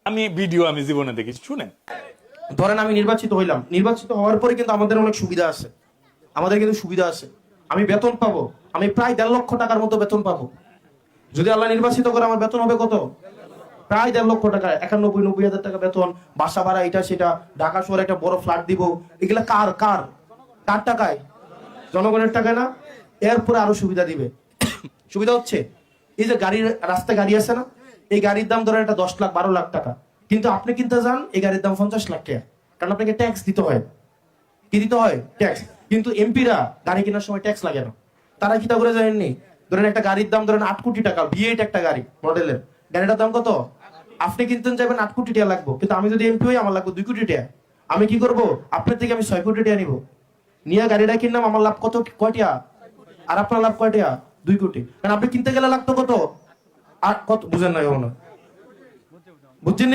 আমি ভিডিও আমি জীবনে দেখেছি, শুনেন। ধরেন আমি নির্বাচিত হইলাম, নির্বাচিত হওয়ার পরে কিন্তু আমাদের অনেক সুবিধা আছে, আমাদের কিন্তু সুবিধা আছে। আমি বেতন পাবো, আমি প্রায় 1.5 লক্ষ টাকার মতো বেতন পাবো। যদি আল্লাহ নির্বাচিত করে আমার বেতন হবে কত? প্রায় 1.5 লক্ষ টাকা, 91-90 হাজার টাকা বেতন, বাসা ভাড়া, এটা সেটা, ঢাকা শহরে একটা বড় ফ্ল্যাট দিব। এগুলা কার কার কার টাকায়? জনগণের টাকায় না? এরপরে আরো সুবিধা দিবে। সুবিধা হচ্ছে এই যে গাড়ির, রাস্তায় গাড়ি আছে না, এই গাড়ির দাম ধরেন একটা 10 লাখ 12 লাখ টাকা, কিন্তু আপনি কিনতে যান এই গাড়ির দাম 50 লাখ টাকা, কারণ আপনাকে ট্যাক্স দিতে হয়। কি দিতে হয়? ট্যাক্স। কিন্তু এমপিরা গাড়ি কেনার সময় ট্যাক্স লাগে না। তারা কি তা করে জানেননি? ধরেন একটা গাড়ির দাম ধরেন 8 কোটি টাকা, V8 একটা গাড়ি মডেলের, গাড়িটার দাম কত? আপনি কিনতে যাবেন 8 কোটি টাকা লাগবে, কিন্তু আমি যদি এমপি হই আমার লাগবে 2 কোটি টাকা। আমি কি করব? আপনার থেকে আমি 6 কোটি টাকা নিব, নিয়ে গাড়িটা কিনলাম, আমার লাভ কত? কয় টাকা? আর আপনার লাভ কয় টাকা? 2 কোটি। কারণ আপনি কিনতে গেলে লাগতো কত? আর কত বুঝেন না, বুঝছেন?